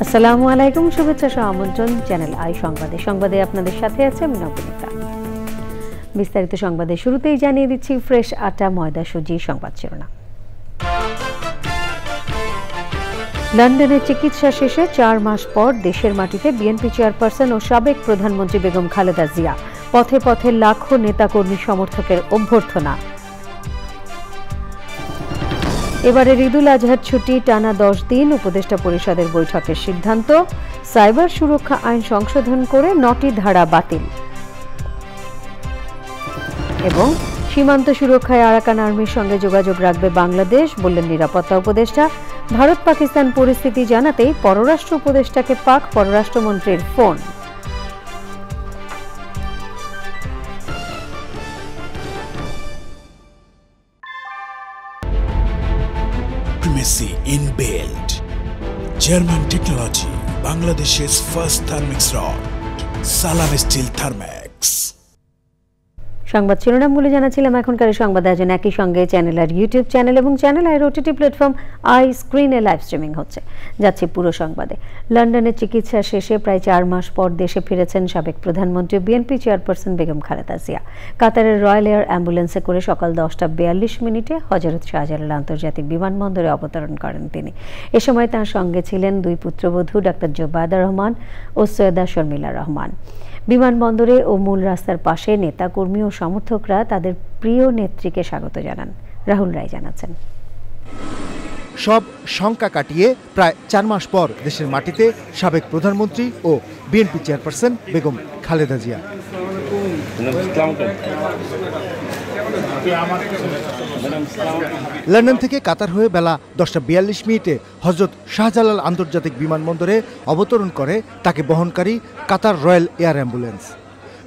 আসসালামু আলাইকুম, শুভেচ্ছা সহ আমন্ত্রণ চ্যানেল আই সংবাদে আপনাদের সাথে আছে আমি নবনীতা। বিস্তারিত সংবাদের শুরুতেই জানিয়ে দিচ্ছি ফ্রেশ আটা ময়দা সুজি সংবাদ শিরোনাম। লন্ডনে চিকিৎসা শেষে 4 মাস পর দেশের মাটিতে বিএনপি চেয়ারপারসন ও সাবেক প্রধানমন্ত্রী বেগম খালেদা জিয়া। পথে পথে লাখো নেতাকর্মী সমর্থকের অভ্যর্থনা। এবারের ঈদুল আজহার ছুটি টানা 10 দিন। উপদেষ্টা পরিষদের বৈঠকের সিদ্ধান্ত, সাইবার সুরক্ষা আইন সংশোধন করে 9টি ধারা বাতিল। এবং সীমান্ত সুরক্ষায় আরাকান আর্মির সঙ্গে যোগাযোগ রাখবে বাংলাদেশ, বললেন নিরাপত্তা উপদেষ্টা। ভারত পাকিস্তান পরিস্থিতি জানাতেই পররাষ্ট্র উপদেষ্টাকে পাক পররাষ্ট্রমন্ত্রীর phone. Inbuilt German technology, Bangladesh's first Thermix rod, Salam Steel Thermax. সংবাদ শিরোনাম বলে জানাচ্ছিলাম এখনকার সংবাদ আয়োজন একই সঙ্গে চ্যানেল আর ইউটিউব চ্যানেল এবং চ্যানেল আর ওটিটি প্ল্যাটফর্ম আই স্ক্রিনে লাইভ স্ট্রিমিং হচ্ছে। যাচ্ছে পুরো সংবাদে। লন্ডনে চিকিৎসা শেষে প্রায় 4 মাস পর দেশে ফিরেছেন সাবেক প্রধানমন্ত্রী বিএনপি চেয়ারপারসন বেগম খালেদা জিয়া। কাতারের রয়্যাল এয়ার অ্যাম্বুলেন্সে করে সকাল 10:42 হযরত শাহজালাল আন্তর্জাতিক বিমানবন্দরে অবতরণ করেন তিনি। এ সময় তাঁর সঙ্গে ছিলেন 2 পুত্রবধূ ডাক্তার জুবাইদা রহমান ও সৈয়দা শর্মিলা রহমান। বিমানবন্দরে ও মূল রাস্তার পাশে নেতাকর্মী ও সমর্থকরা তাদের প্রিয় নেত্রীকে স্বাগত জানান। রাহুল রায় জানাচ্ছেন। সব শঙ্কা কাটিয়ে প্রায় 4 মাস পর দেশের মাটিতে সাবেক প্রধানমন্ত্রী ও বিএনপি চেয়ারপারসন বেগম খালেদা জিয়া। লন্ডন থেকে কাতার হয়ে বেলা 10:42 হযরত শাহজালাল আন্তর্জাতিক বিমানবন্দরে অবতরণ করে তাকে বহনকারী কাতার রয়্যাল এয়ার অ্যাম্বুলেন্স।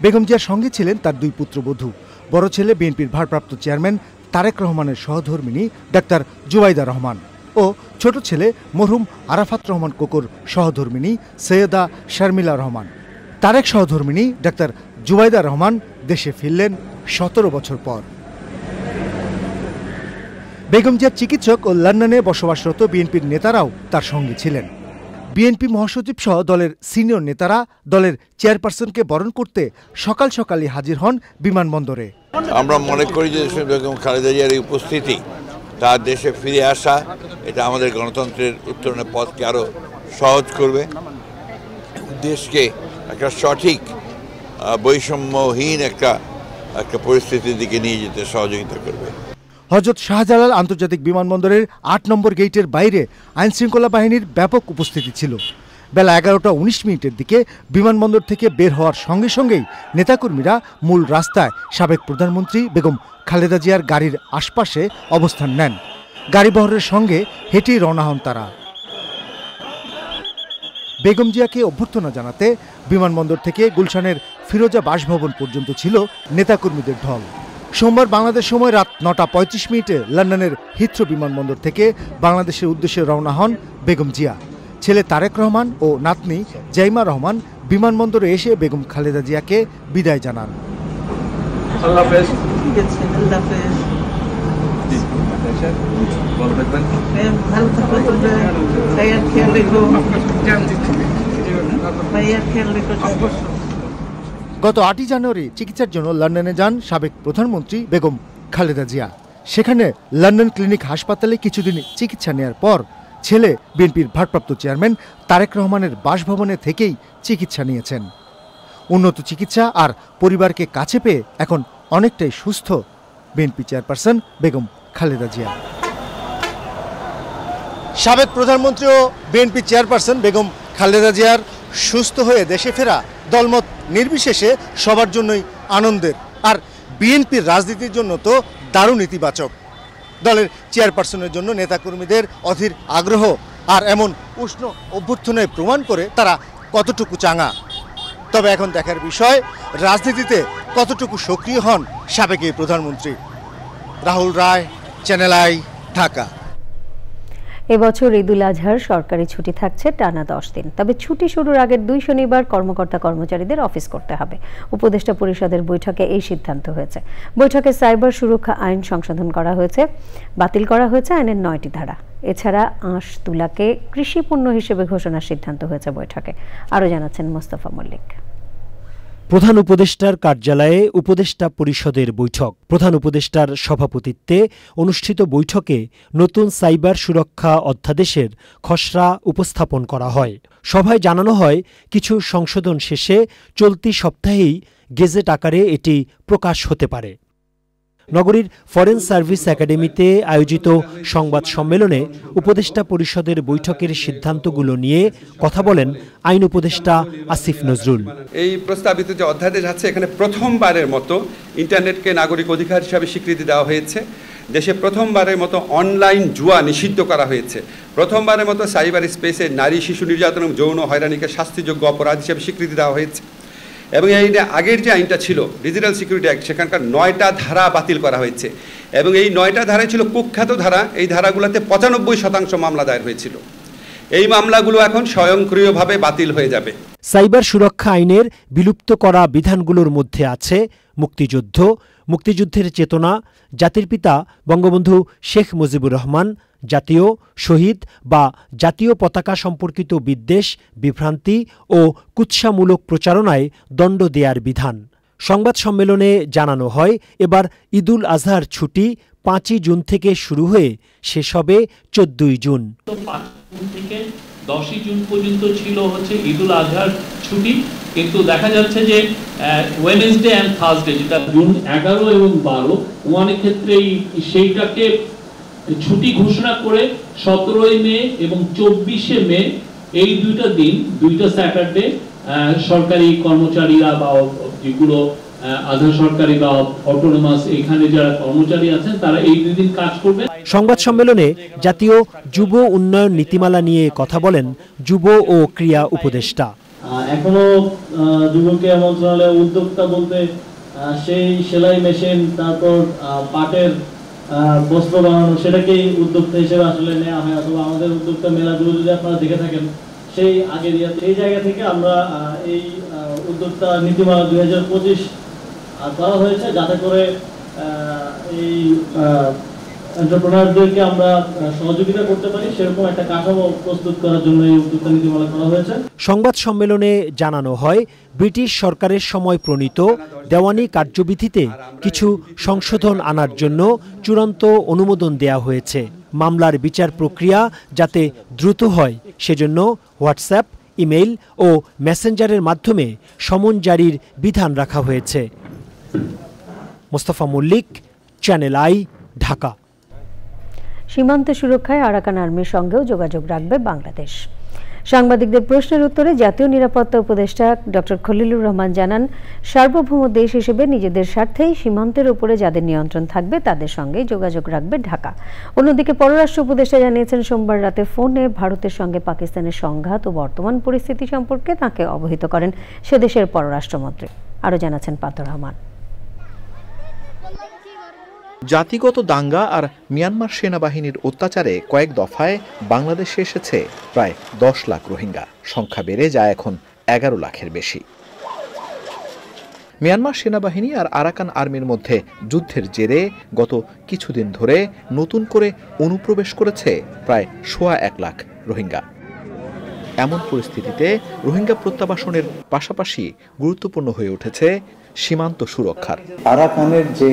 বেগম জিয়ার সঙ্গে ছিলেন তার 2 পুত্রবধূ। বড় ছেলে বিএনপির ভারপ্রাপ্ত চেয়ারম্যান তারেক রহমানের সহধর্মিণী ডাক্তার জুবাইদা রহমান ও ছোট ছেলে মরহুম আরাফাত রহমান কোকোর সহধর্মিণী সৈয়দা শর্মিলা রহমান। তারেক সহধর্মিণী ডাক্তার জুবাইদা রহমান দেশে ফিরলেন 17 বছর পর। বেগম জিয়ার চিকিৎসক ও লন্ডনে বসবাসরত বিএনপির নেতারাও তার সঙ্গে ছিলেন। বিএনপি মহাসচিব সহ দলের সিনিয়র নেতারা দলের চেয়ারপারসনকে বরণ করতে সকাল সকালই হাজির হন বিমানবন্দরে। আমরা মনে করি যে বেগম খালেদা জিয়ার এই উপস্থিতি, তার দেশে ফিরে আসা, এটা আমাদের গণতন্ত্রের উত্তরণের পথকে আরও সহজ করবে, দেশকে একটা সঠিক বৈষম্যহীন একটা পরিস্থিতির দিকে নিয়ে যেতে সহযোগিতা করবে। হযরত শাহজালাল আন্তর্জাতিক বিমানবন্দরের 8 নম্বর গেটের বাইরে আইনশৃঙ্খলা বাহিনীর ব্যাপক উপস্থিতি ছিল। বেলা 11:19 দিকে বিমানবন্দর থেকে বের হওয়ার সঙ্গে সঙ্গেই নেতাকর্মীরা মূল রাস্তায় সাবেক প্রধানমন্ত্রী বেগম খালেদা জিয়ার গাড়ির আশপাশে অবস্থান নেন। গাড়িবহরের সঙ্গে হেঁটেই রওনা হন তারা। বেগম জিয়াকে অভ্যর্থনা জানাতে বিমানবন্দর থেকে গুলশানের ফিরোজা বাসভবন পর্যন্ত ছিল নেতাকর্মীদের ঢল। সোমবার বাংলাদেশ সময় রাত 9:35 লন্ডনের হিথ্রো বিমানবন্দর থেকে বাংলাদেশের উদ্দেশ্যে রওনা হন বেগম জিয়া। ছেলে তারেক রহমান ও নাতনি জাইমা রহমান বিমানবন্দরে এসে বেগম খালেদা জিয়াকে বিদায় জানান। গত 8 জানুয়ারি চিকিৎসার জন্য লন্ডনে যান সাবেক প্রধানমন্ত্রী বেগম খালেদা জিয়া। সেখানে লন্ডন ক্লিনিক হাসপাতালে কিছুদিন চিকিৎসা নেয়ার পর ছেলে বিএনপির ভারপ্রাপ্ত চেয়ারম্যান তারেক রহমানের বাসভবনে থেকেই চিকিৎসা নিয়েছেন। উন্নত চিকিৎসা আর পরিবারকে কাছে পেয়ে এখন অনেকটাই সুস্থ বিএনপি চেয়ারপারসন বেগম খালেদা জিয়া। সাবেক প্রধানমন্ত্রী ও বিএনপি চেয়ারপারসন বেগম খালেদা জিয়ার সুস্থ হয়ে দেশে ফেরা দলমত নির্বিশেষে সবার জন্যই আনন্দের, আর বিএনপির রাজনীতির জন্য তো দারুণ ইতিবাচক। দলের চেয়ারপারসনের জন্য নেতাকর্মীদের অধীর আগ্রহ আর এমন উষ্ণ অভ্যর্থনায় প্রমাণ করে তারা কতটুকু চাঙা। তবে এখন দেখার বিষয় রাজনীতিতে কতটুকু সক্রিয় হন সাবেক এই প্রধানমন্ত্রী। রাহুল রায়, চ্যানেল আই, ঢাকা। এবছর ঈদুল আজহার সরকারি ছুটি থাকছে টানা 10 দিন। তবে ছুটি শুরুর আগের 2 শনিবার কর্মকর্তা কর্মচারীদের অফিস করতে হবে। উপদেষ্টা পরিষদের বৈঠকে এই সিদ্ধান্ত হয়েছে। বৈঠকে সাইবার সুরক্ষা আইন সংশোধন করা হয়েছে, বাতিল করা হয়েছে আইনের 9টি ধারা। এছাড়া আঁশ তুলাকে কৃষি পণ্য হিসেবে ঘোষণার সিদ্ধান্ত হয়েছে বৈঠকে। আরও জানাচ্ছেন মোস্তফা মল্লিক। প্রধান উপদেষ্টার কার্যালয়ে উপদেষ্টা পরিষদের বৈঠক। প্রধান উপদেষ্টার সভাপতিত্বে অনুষ্ঠিত বৈঠকে নতুন সাইবার সুরক্ষা অধ্যাদেশের খসড়া উপস্থাপন করা হয়। সভায় জানানো হয়, কিছু সংশোধন শেষে চলতি সপ্তাহেই গেজেট আকারে এটি প্রকাশ হতে পারে। নগরীর ফরেন সার্ভিস একাডেমিতে আয়োজিত সংবাদ সম্মেলনে উপদেষ্টা পরিষদের বৈঠকের সিদ্ধান্তগুলো নিয়ে কথা বলেন আইন উপদেষ্টা আসিফ নজরুল। এই প্রস্তাবিত যে অধ্যাদেশ আছে, এখানে প্রথমবারের মতো ইন্টারনেটকে নাগরিক অধিকার হিসাবে স্বীকৃতি দেওয়া হয়েছে। দেশে প্রথমবারের মতো অনলাইন জুয়া নিষিদ্ধ করা হয়েছে। প্রথমবারের মতো সাইবার স্পেসে নারী শিশু নির্যাতন এবং যৌন হয়রানিকে শাস্তিযোগ্য অপরাধ হিসেবে স্বীকৃতি দেওয়া হয়েছে। এবং এই আগের যে আইনটা ছিল ডিজিটাল সিকিউরিটি অ্যাক্ট, সেখানকার 9টা ধারা বাতিল করা হয়েছে এবং এই 9টা ধারায় ছিল কুখ্যাত ধারা। এই ধারাগুলোতে 95% মামলা দায়ের হয়েছিল। এই মামলাগুলো এখন স্বয়ংক্রিয়ভাবে বাতিল হয়ে যাবে। সাইবার সুরক্ষা আইনের বিলুপ্ত করা বিধানগুলোর মধ্যে আছে মুক্তিযুদ্ধ, মুক্তিযুদ্ধের চেতনা, জাতির পিতা বঙ্গবন্ধু শেখ মুজিবুর রহমান, জাতীয়, শহীদ বা জাতীয় পতাকা সম্পর্কিত বিদ্বেষ, বিভ্রান্তি ও কুৎসামূলক প্রচারণায় দণ্ড দেয়ার বিধান। সংবাদ সম্মেলনে জানানো হয়, এবার ঈদুল আজহার ছুটি 5ই জুন থেকে শুরু হয়ে শেষ হবে 14ই জুন। 10ই জুন পর্যন্ত ছিল হচ্ছে ঈদুল আজহার ছুটি, কিন্তু দেখা যাচ্ছে যে ওয়েডনেসডে এন্ড থার্সডে, যেটা জুন 11 এবং 12, অনেক ক্ষেত্রেই সেইটাকে ছুটি ঘোষণা করে 17ই মে এবং 24শে মে এই দুইটা দিন, দুইটা স্যাটারডে সরকারি কর্মচারীরা বা যেগুলো আধা সরকারি বা অটোনোমাস এখানে যারা কর্মচারী আছেন তারা এই দুই দিন কাজ করবেন। সংবাদ সম্মেলনে জাতীয় যুব উন্নয়ন নীতিমালা নিয়ে কথা বলেন যুব ও ক্রীড়া উপদেষ্টা। এখনো যুব ক্রীড়া মন্ত্রণালয়ের উদ্যোক্তা বলতে সেই সেলাই মেশিন, তারপর পাটের বস্ত্র বানানো, সেটাকেই উদ্যোক্তা হিসেবে আসলে নেওয়া হয়। অথবা আমাদের উদ্যোক্তা মেলাগুলো যদি আপনারা দেখে থাকেন, সেই আগের এই জায়গা থেকে আমরা এই উদ্যোক্তা নীতিমালা 2025 করা হয়েছে, যাতে করে এই এন্টারপ্রেনারদেরকে আমরা সহযোগিতা করতে পারি, সেরকম একটা কাঠামো প্রস্তুত করার জন্য এই উদ্যোক্তা নীতিমালা করা হয়েছে। সংবাদ সম্মেলনে জানানো হয়, ব্রিটিশ সরকারের সময় প্রণীত দেওয়ানি কার্যবিধিতে কিছু সংশোধন আনার জন্য চূড়ান্ত অনুমোদন দেয়া হয়েছে। মামলার বিচার প্রক্রিয়া যাতে দ্রুত হয় সেজন্য হোয়াটসঅ্যাপ, ইমেইল ও মেসেঞ্জারের মাধ্যমে সমন জারির বিধান রাখা হয়েছে। Mostafa Mallik, channel I, Dhaka. সীমান্ত সুরক্ষায় আরাকান আর্মির সঙ্গেও যোগাযোগ রাখবে বাংলাদেশ। সাংবাদিকদের প্রশ্নের উত্তরে জাতীয় নিরাপত্তা উপদেষ্টা ডক্টর খলিলুর রহমান জানান, সার্বভৌম দেশ হিসেবে নিজেদের স্বার্থেই সীমান্তের উপরে যাদের নিয়ন্ত্রণ থাকবে তাদের সঙ্গে যোগাযোগ রাখবে ঢাকা। অন্যদিকে পররাষ্ট্র উপদেষ্টা জানিয়েছেন, সোমবার রাতে ফোনে ভারতের সঙ্গে পাকিস্তানের সংঘাত ও বর্তমান পরিস্থিতি সম্পর্কে তাকে অবহিত করেন সে দেশের পররাষ্ট্রমন্ত্রী। আরও জানাচ্ছেন পাতর রহমান। জাতিগত দাঙ্গা আর মিয়ানমার সেনাবাহিনীর অত্যাচারে কয়েক দফায় বাংলাদেশে এসেছে প্রায় 10 লাখ রোহিঙ্গা। সংখ্যা বেড়ে যায় এখন 11 লাখের বেশি। মিয়ানমার সেনাবাহিনী আর আরাকান আর্মির মধ্যে যুদ্ধের জেরে গত কিছুদিন ধরে নতুন করে অনুপ্রবেশ করেছে প্রায় 1.25 লাখ রোহিঙ্গা। এমন পরিস্থিতিতে রোহিঙ্গা প্রত্যাবাসনের পাশাপাশি গুরুত্বপূর্ণ হয়ে উঠেছে সীমান্ত সুরক্ষার। আরাকানের যে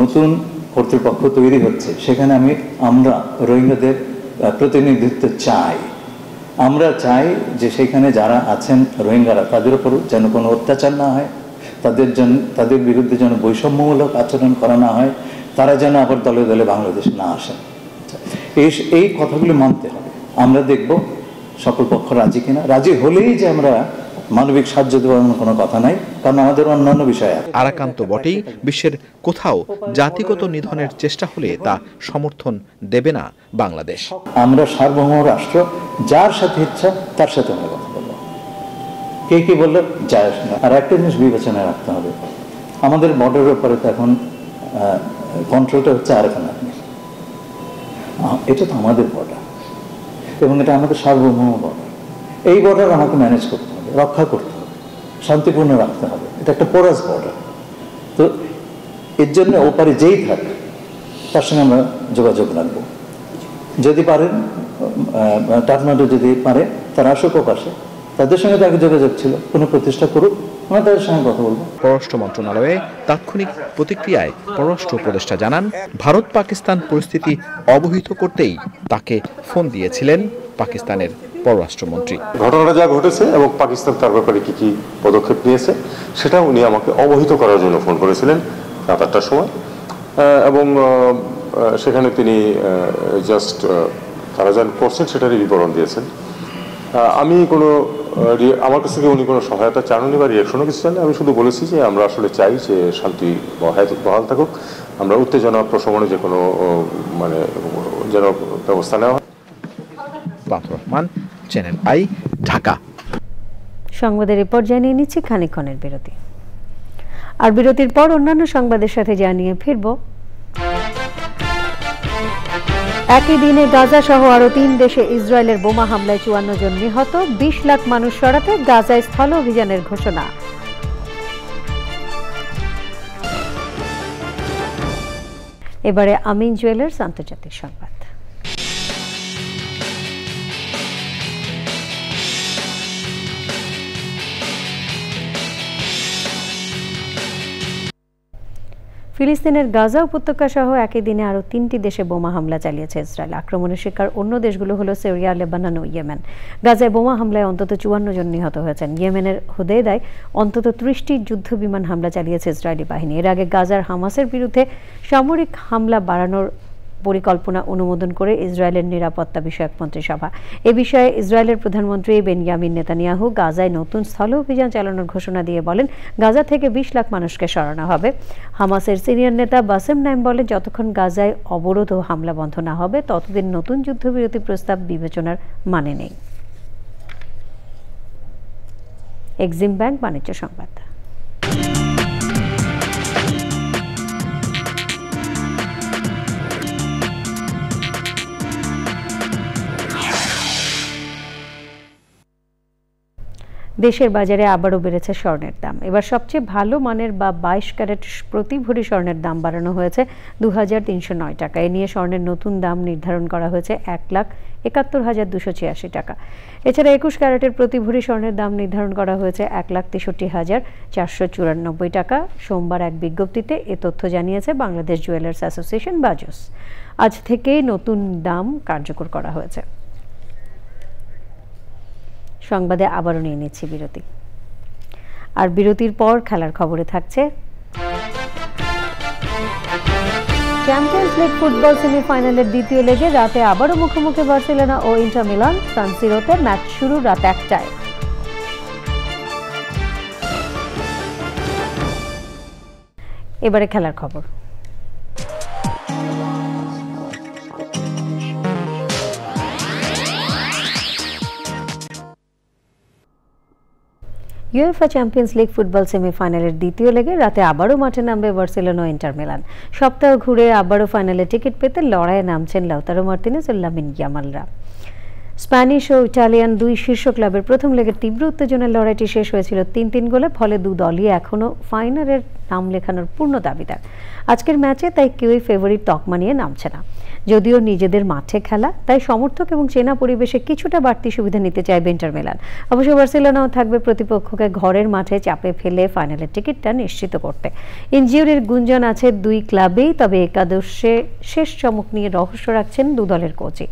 নতুন কর্তৃপক্ষ তৈরি হচ্ছে, সেখানে আমরা রোহিঙ্গাদের প্রতিনিধিত্ব চাই। আমরা চাই যে সেখানে যারা আছেন রোহিঙ্গারা, তাদের উপর যেন কোনো অত্যাচার না হয়, তাদের বিরুদ্ধে যেন বৈষম্যমূলক আচরণ করা না হয়, তারা যেন আবার দলে দলে বাংলাদেশে না আসেন। এই কথাগুলো মানতে হবে। আমরা দেখব সকল পক্ষ রাজি কিনা। রাজি হলেই যে আমরা মানবিক সাহায্য দেওয়ার কোনো কথা নাই, কারণ আমাদের অন্যান্য বিষয় আছে। আরাকান তো বটেই, বিশ্বের কোথাও জাতিগত নিধনের চেষ্টা হলে তা সমর্থন দেবে না বাংলাদেশ। আমরা সার্বভৌম রাষ্ট্র, যার সাথে ইচ্ছা তার সাথে আমরা কথা বলবো। কে কি বললো যায় আসে না। আর একটা জিনিস বিবেচনায় রাখতে হবে, আমাদের বর্ডারের উপরে তো এখন কন্ট্রোলটা হচ্ছে আরাকান আর্মি। এটা তো আমাদের বর্ডার এবং এটা আমাদের সার্বভৌম বর্ডার। এই বর্ডার আমাকে ম্যানেজ করতে হবে, রক্ষা করতে হবে, শান্তিপূর্ণ রাখতে হবে। এটা একটা পোরাস বর্ডার। তো এর জন্য ওপারে যেই থাকে তার সঙ্গে আমরা যোগাযোগ রাখবো। যদি পারেন কাঠমান্ডু যদি পারে তারা আসুক প্রকাশে, তাদের সঙ্গে তাকে যোগাযোগ ছিল, কোনো প্রতিষ্ঠা করুক, আমরা তাদের সঙ্গে কথা বলবো। পররাষ্ট্র মন্ত্রণালয়ে তাৎক্ষণিক প্রতিক্রিয়ায় পররাষ্ট্র উপদেষ্টা জানান, ভারত পাকিস্তান পরিস্থিতি অবহিত করতেই তাকে ফোন দিয়েছিলেন পাকিস্তানের পররাষ্ট্রমন্ত্রী। ঘটনাটা যা ঘটেছে এবং পাকিস্তান তার ব্যাপারে কি কি পদক্ষেপ নিয়েছে সেটা উনি আমাকে অবহিত করার জন্য ফোন করেছিলেন রাত 8টার সময়, এবং সেখানে তিনি জাস্ট তারা যা করছেন সেটারই বিবরণ দিয়েছেন। আমি আমার কাছ থেকে উনি কোনো সহায়তা চাননি বা রিয়াকশনও কিছু চান। আমি শুধু বলেছি যে আমরা আসলে চাই যে শান্তি বহাল থাকুক, আমরা উত্তেজনা প্রশমনে যে কোনো যেন ব্যবস্থা নেওয়া হয়। বাদুর রহমান, চ্যানেল আই, ঢাকা। সংবাদের রিপোর্ট জানিয়ে নিচ্ছি খানিকক্ষণের বিরতি, আর বিরতির পর অন্যান্য সংবাদের সাথে জানিয়ে ফিরব। একই দিনে গাজা সহ আরো 3 দেশে ইসরায়েলের বোমা হামলায় 54 জন নিহত, 20 লাখ মানুষ সরাতে গাজায় স্থল অভিযানের ঘোষণা। এবারে আমিন জুয়েলার্স আন্তর্জাতিক সংবাদ। ফিলিস্তিনের গাজা উপত্যকা সহ একই দিনে আরও 3টি দেশে বোমা হামলা চালিয়েছে ইসরায়েল। আক্রমণের শিকার অন্য দেশগুলো হলো সিরিয়া, লেবানন ও ইয়েমেন। গাজায় বোমা হামলায় অন্তত 54 জন নিহত হয়েছেন। ইয়েমেনের হুদেইদায় অন্তত 30টি যুদ্ধবিমান হামলা চালিয়েছে ইসরায়েলি বাহিনী। এর আগে গাজার হামাসের বিরুদ্ধে সামরিক হামলা বাড়ানোর পরিকল্পনা অনুমোদন করে ইসরায়েলের নিরাপত্তা বিষয়ক মন্ত্রিসভা। এ বিষয়ে ইসরায়েলের প্রধানমন্ত্রী বেনিয়ামিন নেতানিয়াহু গাজায় নতুন স্থল অভিযান চালানোর ঘোষণা দিয়ে বলেন, গাজা থেকে 20 লাখ মানুষকে সরানো হবে। হামাসের সিনিয়র নেতা বাসেম নাইম বলেন, যতক্ষণ গাজায় অবরোধ ও হামলা বন্ধ না হবে ততদিন নতুন যুদ্ধবিরতি প্রস্তাব বিবেচনার মানে নেই। এক্সিম ব্যাংক বাণিজ্য সংবাদ। দেশের বাজারে আবারও বেড়েছে স্বর্ণের দাম। এবার সবচেয়ে ভালো মানের বা 22 ক্যারেট প্রতি ভরি স্বর্ণের দাম বাড়ানো হয়েছে 2309 টাকা। এ নিয়ে স্বর্ণের নতুন দাম নির্ধারণ করা হয়েছে 1,71,286 টাকা। এছাড়া 21 ক্যারেটের প্রতি ভরি স্বর্ণের দাম নির্ধারণ করা হয়েছে 1,63,494 টাকা। সোমবার এক বিজ্ঞপ্তিতে এ তথ্য জানিয়েছে বাংলাদেশ জুয়েলার্স অ্যাসোসিয়েশন বাজুস। আজ থেকেই নতুন দাম কার্যকর করা হয়েছে। সংবাদে আবারও নিয়ে নিচ্ছি বিরতি, আর বিরতির পর খেলার খবরে থাকছে চ্যাম্পিয়ন্স লিগ ফুটবল সেমিফাইনালের দ্বিতীয় লেগে রাতে আবারও মুখোমুখি বার্সেলোনা ও ইন্টার মিলান। সান সিরোতে ম্যাচ শুরু রাত 1টায়। এবারে খেলার খবর। ইউএফএ চ্যাম্পিয়ন্স লিগ ফুটবল সেমিফাইনালের দ্বিতীয় লেগে রাতে আবারও মাঠে নামবে বার্সেলোনা ও ইন্টার মিলান। সপ্তাহ ঘুরে আবারও ফাইনালে টিকিট পেতে লড়াইয়ে নামছেন লাউতারো মার্টিনেজ ও লামিন ইয়ামালরা। স্প্যানিশ ও ইটালিয়ান দুই শীর্ষ ক্লাবের প্রথম লেগের তীব্র উত্তেজনার লড়াইটি শেষ হয়েছিল 3-3 গোলে। ফলে দু দলই এখনও ফাইনালের নাম লেখানোর পূর্ণ দাবিদার। আজকের ম্যাচে তাই কেউই ফেভারিট তকমা নিয়ে নামছে না। যদিও নিজেদের মাঠে খেলা, তাই সমর্থক এবং চেনা পরিবেশে কিছুটা বাড়তি সুবিধা নিতে চাইবে ইন্টার মিলান। অবশ্য বার্সেলোনাও থাকবে প্রতিপক্ষকে ঘরের মাঠে চাপে ফেলে ফাইনালের টিকিটটা নিশ্চিত করতে। ইনজিউরির গুঞ্জন আছে দুই ক্লাবেই, তবে একাদশে শেষ চমক নিয়ে রহস্য রাখছেন দু দলের কোচই।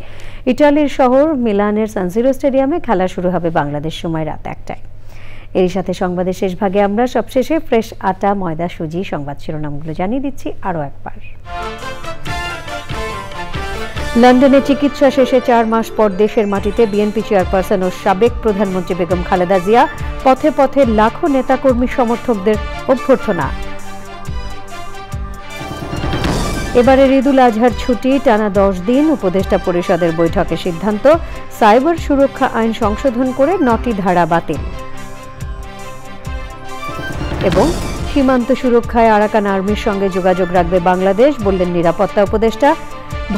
ইটালির শহর মিলানের সান সিরো স্টেডিয়ামে খেলা শুরু হবে বাংলাদেশ সময় রাত 1টায়। এর সাথে সংবাদের শেষ ভাগে আমরা সবশেষে ফ্রেশ আটা, ময়দা, সুজি সংবাদ শিরোনামগুলো জানিয়ে দিচ্ছি আরও একবার। লন্ডনে চিকিৎসা শেষে 4 মাস পর দেশের মাটিতে বিএনপি চেয়ারপারসন ও সাবেক প্রধানমন্ত্রী বেগম খালেদা জিয়া। পথে পথে লাখো নেতাকর্মী সমর্থকদের অভ্যর্থনা। এবারের ঈদুল আজহার ছুটি টানা 10 দিন। উপদেষ্টা পরিষদের বৈঠকে সিদ্ধান্ত, সাইবার সুরক্ষা আইন সংশোধন করে 9টি ধারা বাতিল। এবং সীমান্ত সুরক্ষায় আরাকান আর্মির সঙ্গে যোগাযোগ রাখবে বাংলাদেশ, বললেন নিরাপত্তা উপদেষ্টা।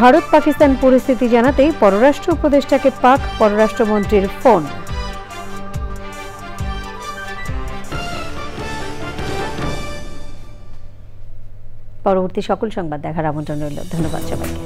ভারত পাকিস্তান পরিস্থিতি জানাতেই পররাষ্ট্র উপদেষ্টাকে পাক পররাষ্ট্রমন্ত্রীর ফোন। পরবর্তী সকল সংবাদ দেখার আমন্ত্রণ রইল। ধন্যবাদ সবাইকে।